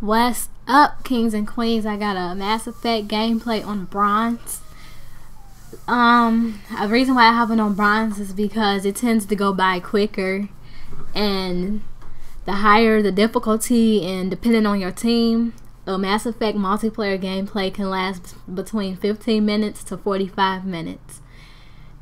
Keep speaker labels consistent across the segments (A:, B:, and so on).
A: What's up, kings and queens? I got a Mass Effect gameplay on bronze. A reason why I have it on bronze is because it tends to go by quicker, and the higher the difficulty and depending on your team, a Mass Effect multiplayer gameplay can last between 15 minutes to 45 minutes.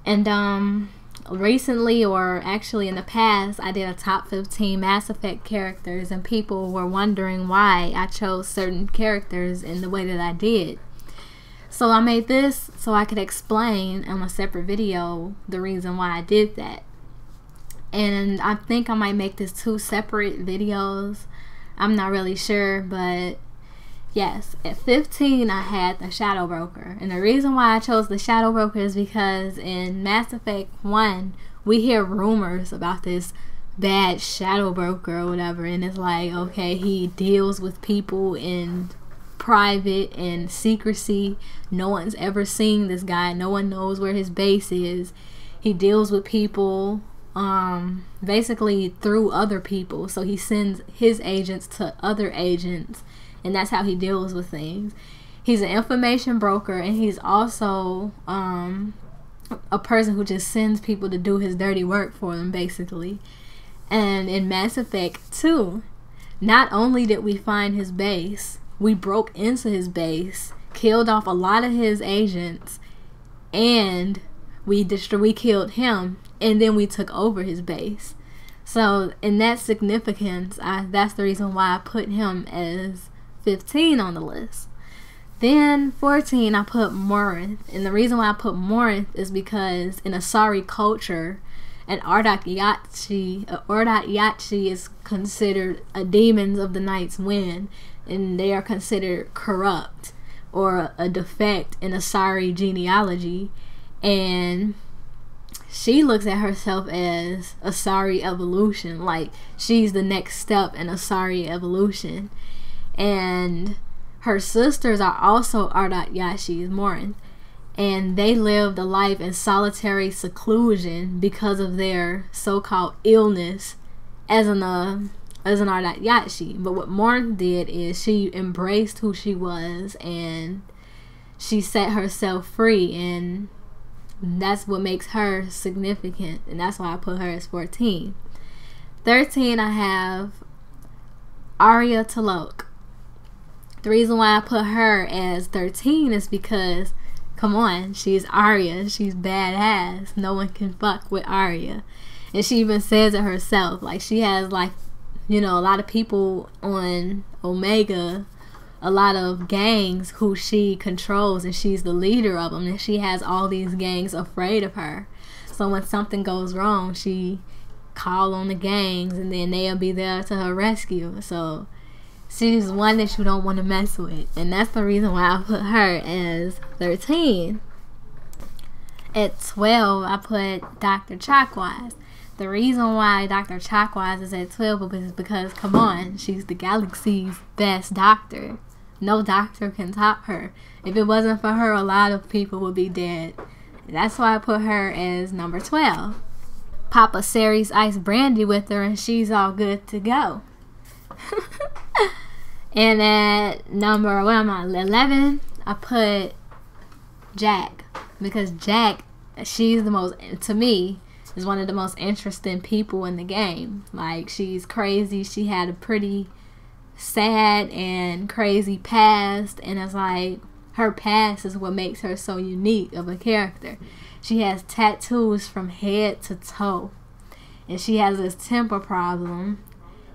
A: And recently, or actually in the past, I did a top 15 Mass Effect characters, and people were wondering why I chose certain characters in the way that I did. So I made this so I could explain in a separate video the reason why I did that. And I think I might make this 2 separate videos. I'm not really sure, but yes, at 15 I had the Shadow Broker. And the reason why I chose the Shadow Broker is because in Mass Effect 1 we hear rumors about this bad Shadow Broker or whatever, and it's like, okay, he deals with people in private and secrecy. No one's ever seen this guy. No one knows where his base is. He deals with people basically through other people. So he sends his agents to other agents, and that's how he deals with things. He's an information broker, and he's also a person who just sends people to do his dirty work for them, basically. And in Mass Effect 2, not only did we find his base, we broke into his base, killed off a lot of his agents, and we killed him, and then we took over his base. So in that significance, that's the reason why I put him as 15 on the list. Then 14, I put Morinth, and the reason why I put Morinth is because in Asari culture, an Ardat Yachi is considered a demons of the Night's Wind, and they are considered corrupt or a defect in Asari genealogy. And she looks at herself as Asari evolution, like she's the next step in Asari evolution. And her sisters are also Ardat Yashi's, Morinth, and they lived a life in solitary seclusion because of their so-called illness as an Ardat Yachi. But what Morinth did is she embraced who she was, and she set herself free, and that's what makes her significant, and that's why I put her as 14. 13, I have Arya T'Loak. The reason why I put her as 13 is because, come on, she's Arya. She's badass. No one can fuck with Arya. And she even says it herself. Like, she has, like, you know, a lot of people on Omega, a lot of gangs who she controls, and she's the leader of them. And she has all these gangs afraid of her. So when something goes wrong, she call on the gangs, and then they'll be there to her rescue. So she's one that you don't want to mess with, and that's the reason why I put her as 13. At 12, I put Dr. Chakwas. The reason why Dr. Chakwas is at 12 is because, come on, she's the galaxy's best doctor. No doctor can top her. If it wasn't for her, a lot of people would be dead. That's why I put her as number 12. Pop a Ceres Ice Brandy with her, and she's all good to go. And at number 11, I put Jack, because Jack, she's the most, to me, is one of the most interesting people in the game. Like, she's crazy. She had a pretty sad and crazy past, and it's like her past is what makes her so unique of a character. She has tattoos from head to toe, and she has this temper problem,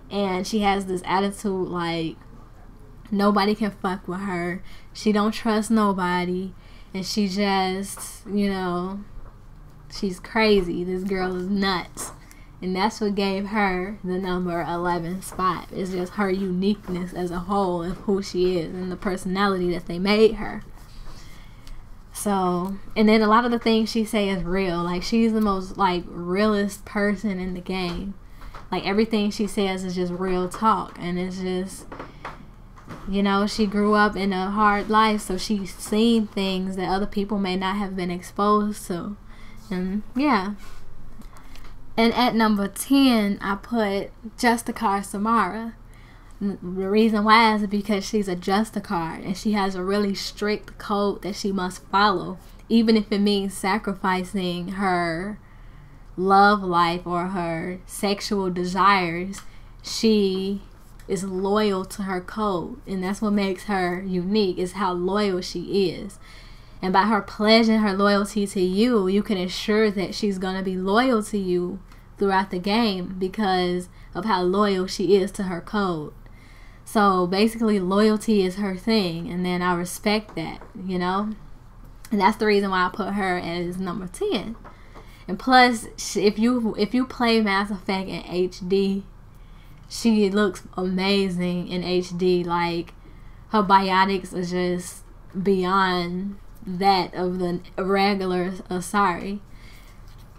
A: and she has this attitude like nobody can fuck with her. She don't trust nobody, and she just, you know, she's crazy. This girl is nuts, and that's what gave her the number 11 spot. It's just her uniqueness as a whole of who she is and the personality that they made her. So, and then a lot of the things she say is real. Like, she's the most, like, realest person in the game. Like, everything she says is just real talk, and it's just, you know, she grew up in a hard life, so she's seen things that other people may not have been exposed to. And yeah. And at number 10, I put Justicar Samara. The reason why is because she's a Justicar, and she has a really strict code that she must follow, even if it means sacrificing her love life or her sexual desires. She is loyal to her code, and that's what makes her unique, is how loyal she is. And by her pledging her loyalty to you, you can ensure that she's going to be loyal to you throughout the game because of how loyal she is to her code. So basically, loyalty is her thing, and then I respect that, you know? And that's the reason why I put her as number 10. And plus, if you play Mass Effect in HD, she looks amazing in HD. Like, her biotics are just beyond that of the regular Asari.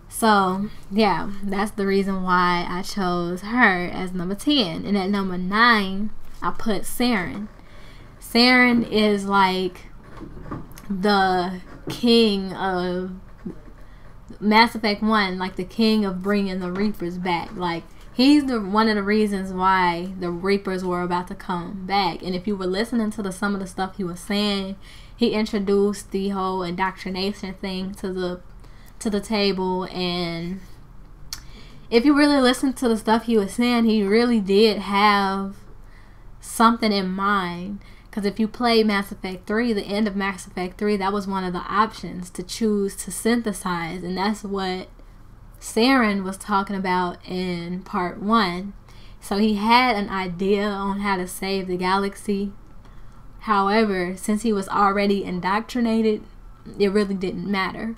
A: So yeah, that's the reason why I chose her as number 10. And at number 9, I put Saren. Saren is like the king of Mass Effect 1, like the king of bringing the Reapers back. Like, he's one of the reasons why the Reapers were about to come back. And if you were listening to some of the stuff he was saying, he introduced the whole indoctrination thing to the table. And if you really listen to the stuff he was saying, he really did have something in mind. Because if you play Mass Effect 3, the end of Mass Effect 3, that was one of the options to choose to synthesize. And that's what Saren was talking about in part 1. So he had an idea on how to save the galaxy. However, since he was already indoctrinated, it really didn't matter.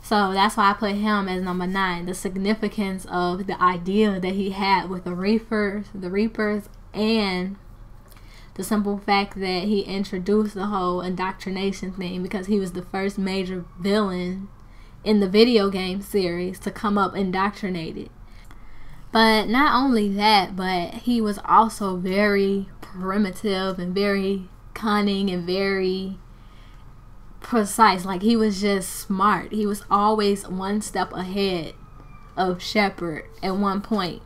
A: So that's why I put him as number 9. The significance of the idea that he had with the Reapers, and the simple fact that he introduced the whole indoctrination thing, because he was the first major villain in the video game series to come up indoctrinated. But not only that, but he was also very primitive and very cunning and very precise. Like, he was just smart. He was always one step ahead of Shepard at one point.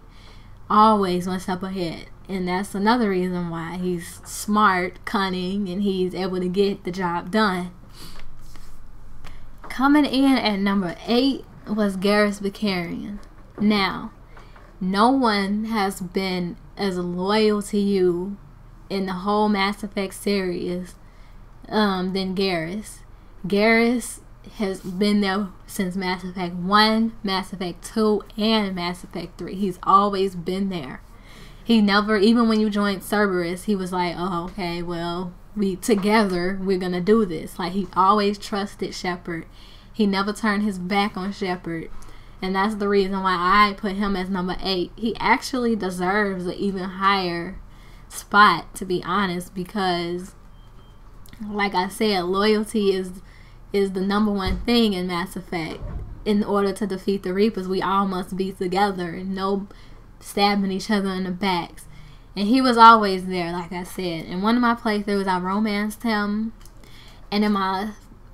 A: Always one step ahead. And that's another reason why he's smart, cunning, and he's able to get the job done. Coming in at number 8 was Garrus Vakarian. Now, no one has been as loyal to you in the whole Mass Effect series than Garrus. Garrus has been there since Mass Effect 1, Mass Effect 2, and Mass Effect 3. He's always been there. He never, even when you joined Cerberus, he was like, oh, okay, well, we're gonna do this. Like, he always trusted Shepard. He never turned his back on Shepard. And that's the reason why I put him as number 8. He actually deserves an even higher spot, to be honest, because, like I said, loyalty is the number one thing in Mass Effect. In order to defeat the Reapers, we all must be together and no stabbing each other in the backs. And he was always there, like I said. In one of my playthroughs, I romanced him, and in my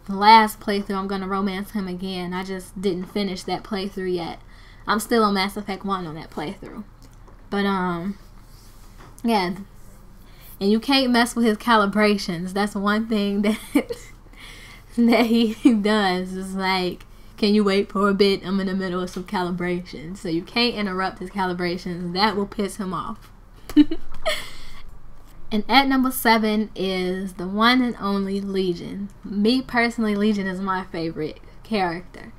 A: last playthrough, I'm going to romance him again. I just didn't finish that playthrough yet. I'm still on Mass Effect 1 on that playthrough. But, yeah. And you can't mess with his calibrations. That's one thing that that he does. It's like, can you wait for a bit? I'm in the middle of some calibrations. So you can't interrupt his calibrations. That will piss him off. And at number 7 is the one and only Legion. Me personally, Legion is my favorite character.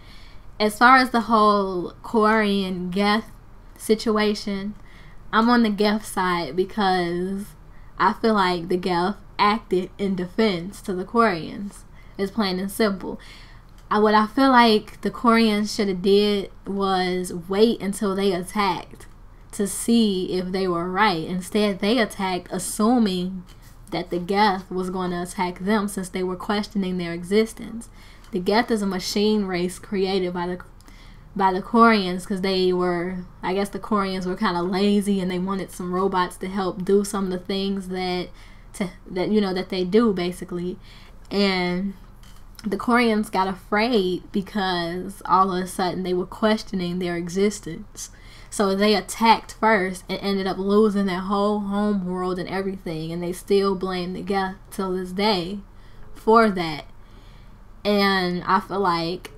A: As far as the whole Quarian Geth situation, I'm on the Geth side because I feel like the Geth acted in defense to the Quarians. It's plain and simple. What I feel like the Quarians should have did was wait until they attacked to see if they were right. Instead, they attacked assuming that the Geth was going to attack them since they were questioning their existence. The Geth is a machine race created by the Quarians because they were, I guess the Quarians were kind of lazy and they wanted some robots to help do some of the things that they do, basically. And the Quarians got afraid because all of a sudden they were questioning their existence. So they attacked first and ended up losing their whole home world and everything, and they still blame the Geth till this day for that. And I feel like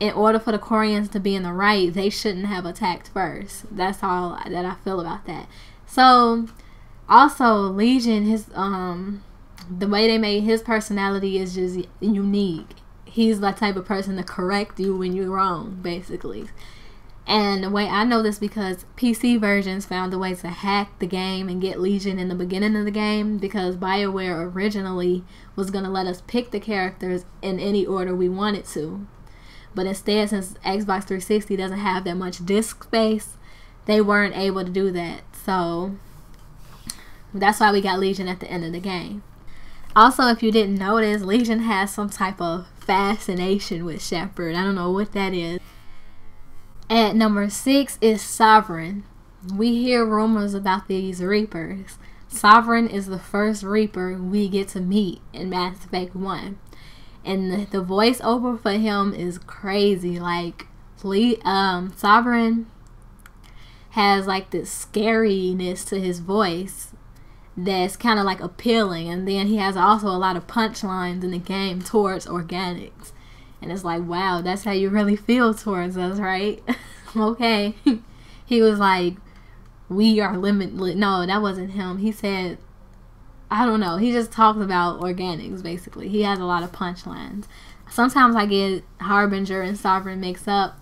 A: in order for the Koreans to be in the right, they shouldn't have attacked first. That's all that I feel about that. So also Legion, his the way they made his personality is just unique. He's the type of person to correct you when you're wrong, basically. And the way I know this because PC versions found a way to hack the game and get Legion in the beginning of the game, because BioWare originally was going to let us pick the characters in any order we wanted to. But instead, since Xbox 360 doesn't have that much disk space, they weren't able to do that. So that's why we got Legion at the end of the game. Also, if you didn't notice, Legion has some type of fascination with Shepard. I don't know what that is. At number 6 is Sovereign. We hear rumors about these Reapers. Sovereign is the first Reaper we get to meet in Mass Effect 1. And the voiceover for him is crazy. Like, Sovereign has like this scariness to his voice that's kind of like appealing. And then he has also a lot of punchlines in the game towards organics. And it's like, wow, that's how you really feel towards us, right? Okay. He was like, we are limitless. No, that wasn't him. He said, I don't know. He just talks about organics, basically. He has a lot of punchlines. Sometimes I get Harbinger and Sovereign mixed up,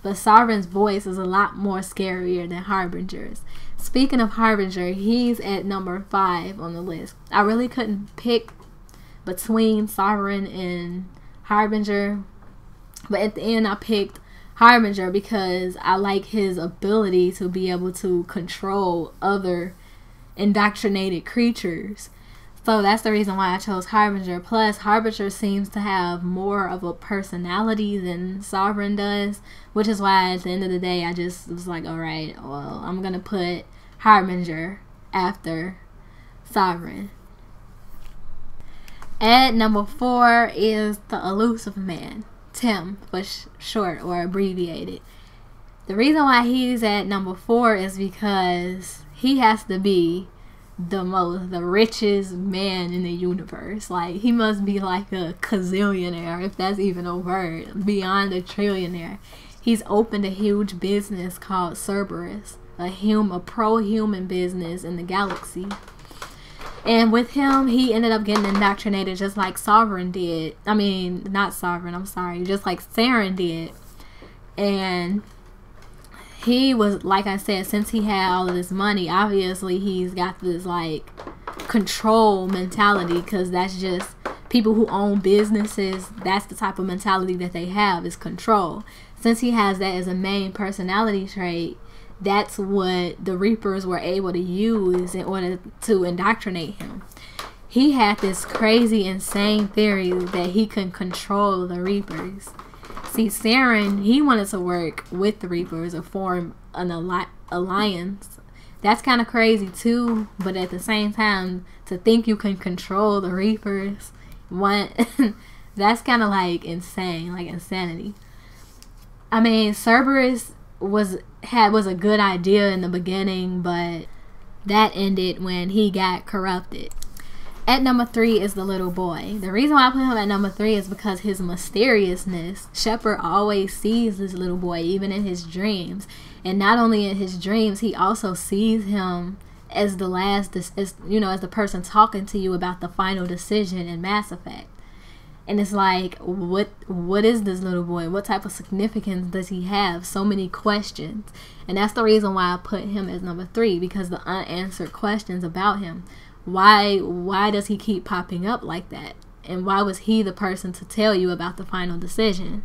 A: but Sovereign's voice is a lot more scarier than Harbinger's. Speaking of Harbinger, he's at number 5 on the list. I really couldn't pick between Sovereign and Harbinger, but at the end I picked Harbinger because I like his ability to be able to control other indoctrinated creatures. So that's the reason why I chose Harbinger. Plus, Harbinger seems to have more of a personality than Sovereign does, which is why at the end of the day I just was like, alright, well, I'm gonna put Harbinger after Sovereign. At number 4 is the Elusive Man, Tim for short or abbreviated. The reason why he's at number 4 is because he has to be the richest man in the universe. Like, he must be like a gazillionaire, if that's even a word, beyond a trillionaire. He's opened a huge business called Cerberus, a pro-human business in the galaxy. And with him, he ended up getting indoctrinated just like Sovereign did. I mean, not Sovereign, I'm sorry. Just like Saren did. And he was, like I said, since he had all of this money, obviously he's got this, like, control mentality. Because that's just people who own businesses. That's the type of mentality that they have, is control. Since he has that as a main personality trait, that's what the Reapers were able to use in order to indoctrinate him. He had this crazy, insane theory that he could control the Reapers. See, Saren, he wanted to work with the Reapers or form an alliance. That's kind of crazy too, but at the same time, to think you can control the Reapers, that's kind of like insane, like insanity. I mean, Cerberus was a good idea in the beginning, but that ended when he got corrupted. At number 3 is the little boy. The reason why I put him at number 3 is because his mysteriousness. Shepard always sees this little boy, even in his dreams. And not only in his dreams, he also sees him as the person talking to you about the final decision in Mass Effect. And it's like, what is this little boy? What type of significance does he have? So many questions. And that's the reason why I put him as number 3, because the unanswered questions about him. Why does he keep popping up like that? And why was he the person to tell you about the final decision?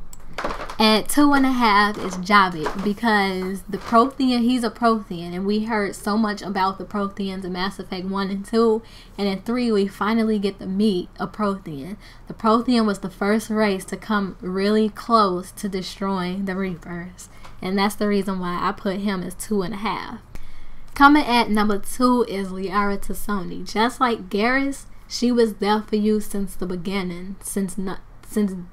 A: At 2.5 is Javik, because the Prothean, he's a Prothean, and we heard so much about the Protheans in Mass Effect 1 and 2, and in 3 we finally get to meet a Prothean. The Prothean was the first race to come really close to destroying the Reapers, and that's the reason why I put him as 2.5. Coming at number 2 is Liara T'Soni. Just like Garrus, she was there for you since the beginning, since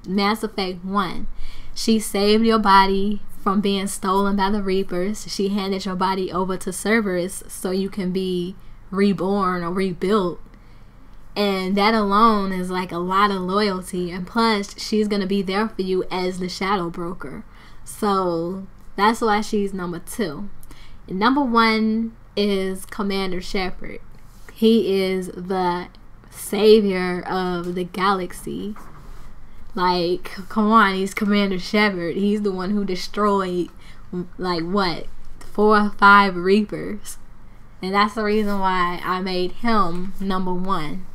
A: Mass Effect 1. She saved your body from being stolen by the Reapers. She handed your body over to Cerberus so you can be reborn or rebuilt. And that alone is like a lot of loyalty. And plus, she's going to be there for you as the Shadow Broker. So that's why she's number 2. And number 1 is Commander Shepard. He is the savior of the galaxy. Like, come on, he's Commander Shepard. He's the one who destroyed, like, what, 4 or 5 Reapers. And that's the reason why I made him number 1.